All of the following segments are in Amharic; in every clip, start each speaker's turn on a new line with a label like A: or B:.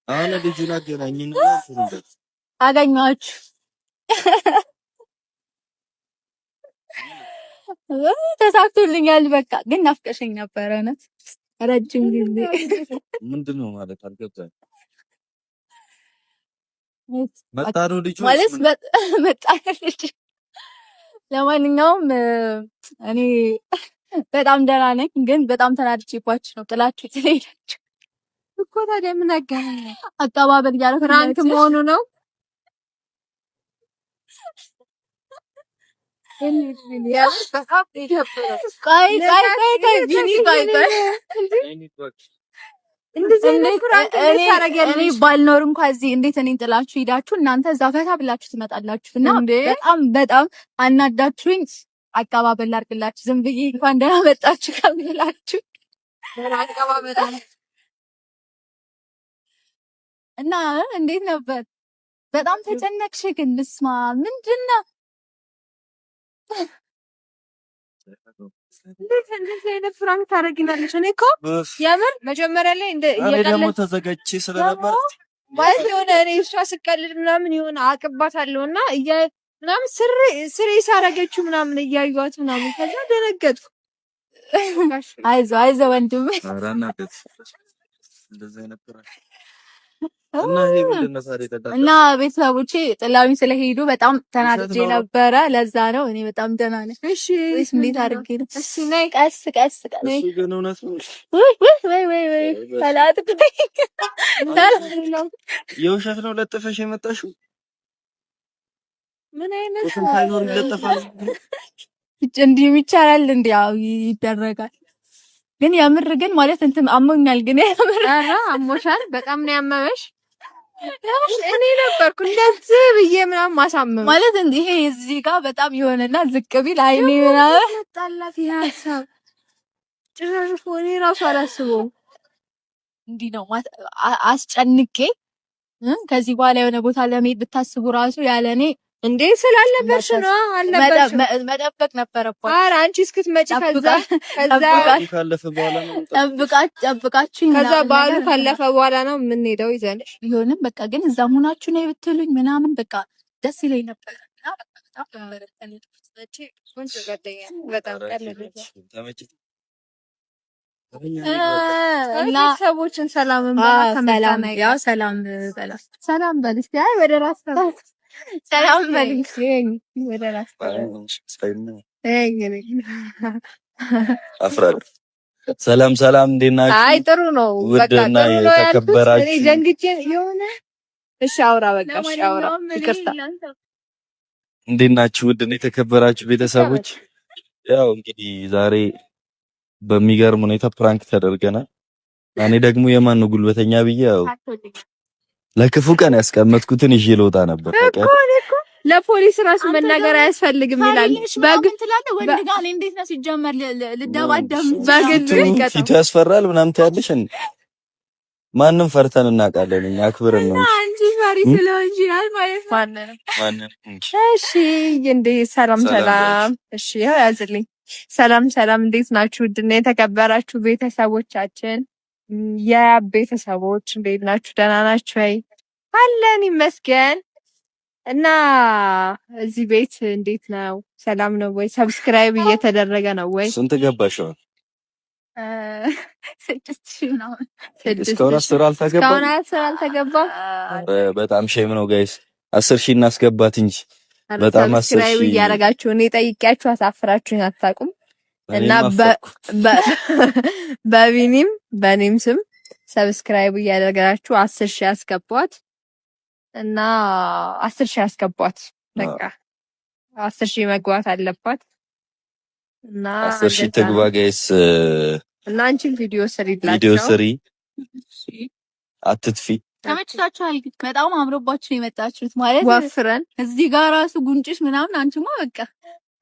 A: አሁን ልጁን አገናኝን
B: አገኛችሁ ተሳክቶልኛል። በቃ ግን ናፍቀሽኝ ነበር እውነት ረጅም ጊዜ።
A: ምንድነው ማለት አልገባኝም። መጣሩ ልጁ
B: ማለት መጣሩ ልጁ። ለማንኛውም እኔ በጣም ደህና ነኝ፣ ግን በጣም ተናድጄባችሁ ነው ጥላችሁ ትሄዳችሁ እኮ። ታዲያ ምን አገናኘ? አቀባበል ያለው ፍራንክ መሆኑ ነው። እኔ ባልኖር እንኳን እዚህ እንዴት እኔን ጥላችሁ ሄዳችሁ እናንተ እዛ ፈታ ብላችሁ ትመጣላችሁ? እና በጣም አናዳችሁኝ። አቀባበል ላድርግላችሁ ዝም ብዬ እንኳን ደህና መጣችሁ ከምላችሁ እና እንዴት ነበር? በጣም ተጨነቅሽ ግን ልስማ ምንድን ነው? እንደዚህ አይነት ፍራንክ ታደርጊናለሽ? እኔ እኮ የምር መጀመሪያ ላይ
A: ደግሞ ተዘጋጅቼ ስለነበር
B: ማለት የሆነ እኔ እሷ ስቀልድ ምናምን የሆነ አቅባታለሁና ምናምን ስሬ ሳረገችው ምናምን እያዩት ምናምን ከዛ ደነገጥኩ። አይዞህ ወንድም እና ቤተሰቦቼ ጥላውኝ ስለሄዱ በጣም ተናድጄ ነበረ። ለዛ ነው እኔ በጣም ደህና ነኝ። እሺ ወይስ እንዴት አድርጌ ነው? እሺ ነይ ቀስ እሱ ግን እውነት ነው። ወይ ሰላት
A: የውሸት ነው ለጥፈሽ የመጣሽው?
B: ምን አይነት ሳይኖር ይለጠፋል እንዴ? ይቻላል እንዴ? ያው ይደረጋል። ግን የምር ግን ማለት እንትን አሞኛል። ግን የምር ኧረ አሞሻል? በጣም ነው ያመመሽ? እኔ ነበርኩ እንደዚህ ብዬ ምናምን ማሳመም ማለት እንዴ? ይሄ እዚህ ጋር በጣም ይሆነና ዝቅ ቢል አይኔ ምናምን መጣላት ያሳብ ጭራሽ ሆኔ ራሱ አላስበውም። እንዲህ ነው አስጨንቄ ከዚህ በኋላ የሆነ ቦታ ለመሄድ ብታስቡ ራሱ ያለኔ እንዴ ስላለበሽ ነው አለበሽ መጠበቅ ነበረባት። ኧረ አንቺ እስክትመጪ ከዛ
A: ካለፈ በኋላ ነው
B: ጠብቃችሁኝ
C: ከዛ በዓሉ ካለፈ በኋላ ነው የምንሄደው ይዘንሽ
B: ቢሆንም በቃ ግን እዛ ሆናችሁ ነው ብትሉኝ ምናምን በቃ ደስ ይለኝ ነበር።
C: እና ሰዎችን ሰላም
B: በል እስቲ። አይ ወደ ራስ ሰላም በልኝ ወደ ራስ
A: አፍራለሁ። ሰላም እንዴት ናችሁ?
C: አይ ጥሩ ነው። በቃ ጥሩ ነው።
A: የተከበራችሁ
C: እኔ ደንግጬ የሆነ እሺ አውራ በቃ እሺ አውራ ይቅርታ።
A: እንዴት ናችሁ? ውድና የተከበራችሁ ቤተሰቦች፣ ያው እንግዲህ ዛሬ በሚገርም ሁኔታ ፕራንክ ተደርገናል። እኔ ደግሞ የማን ነው ጉልበተኛ ብዬ ያው ለክፉ ቀን ያስቀመጥኩትን ይዤ ልወጣ ነበር።
C: ለፖሊስ ራሱ መናገር አያስፈልግም ይላል።
B: በግል ትላለህ ወንድ ጋር እንዴት ነው ሲጀመር ልደባደም
C: በግል ይቀጣ
A: ፊቱ ያስፈራል ምናምን ትያለሽ። ማንንም ፈርተን እናውቃለን እኛ አክብረን ነው
B: እንጂ ፈሪ ስለሆንሽ ይላል ማለት
A: ማንንም
C: እሺ እንዴ ሰላም እሺ ያዝልኝ። ሰላም እንዴት ናችሁ? ውድና የተከበራችሁ ቤተሰቦቻችን የቤተሰቦች እንዴት ናችሁ? ደህና ናችሁ ወይ? አለን ይመስገን። እና እዚህ ቤት እንዴት ነው? ሰላም ነው ወይ? ሰብስክራይብ እየተደረገ ነው ወይ?
A: ስንት ገባሽ?
B: 6,000 ነው።
A: እስካሁን 10
C: አልተገባም።
A: በጣም ሼም ነው ጋይስ። 10,000 እናስገባት እንጂ በጣም
C: ሰብስክራይብ እያደረጋችሁ እኔ ጠይቂያችሁ አሳፍራችሁኝ አታውቁም። እና በቢኒም በኔም ስም ሰብስክራይብ እያደረጋችሁ 10,000 ያስገቧት እና 10,000 ያስገቧት። በቃ 10,000 መግባት አለባት እና
A: 10,000 ትግባ ጋይስ።
C: እና አንቺም ቪዲዮ
A: ስሪ አትጥፊ።
B: ተመችታችኋል? በጣም አምሮባችሁ የመጣችሁት ማለት
C: ወፍረን
B: እዚህ ጋር ራሱ ጉንጭሽ ምናምን አንቺማ በቃ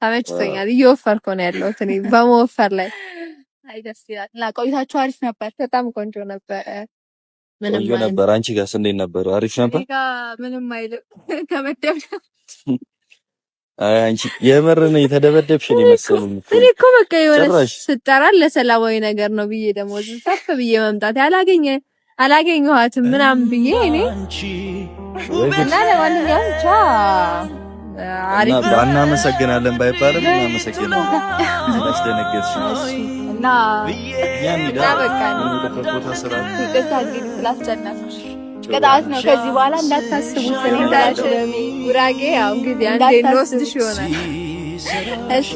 C: ተመችቶኛል። እየወፈርኩ ነው ያለሁት እኔ በመወፈር ላይ።
B: አይ ደስ ይላል። እና ቆይታችሁ አሪፍ ነበር?
C: በጣም ቆንጆ ነበር።
A: ቆንጆ ነበር። አንቺ ጋርስ እንዴት ነበር? አሪፍ ነበር?
B: ምንም አይልም። ተመደብኩ።
A: አይ አንቺ የምር ነው የተደበደብሽ ነው መሰለኝ።
C: እኔ እኮ በቃ የሆነ ስጠራ ለሰላማዊ ነገር ነው ብዬ ደግሞ ዝም ብዬ መምጣት ያላገኘ አላገኘኋትም ምናምን ብዬ እኔ እና ለማንኛውም ብቻ አሪፍ ነው።
A: እናመሰግናለን ባይባልም እናመሰግናለን። ስለደነገጥሽ
C: እና በቃ ስላስጨነቅሽ ቅጣት ነው። ከዚህ በኋላ እንዳታስቡት ጉራጌ ያው እንግዲህ አንዴ እንወስድሽ ይሆናል። እሺ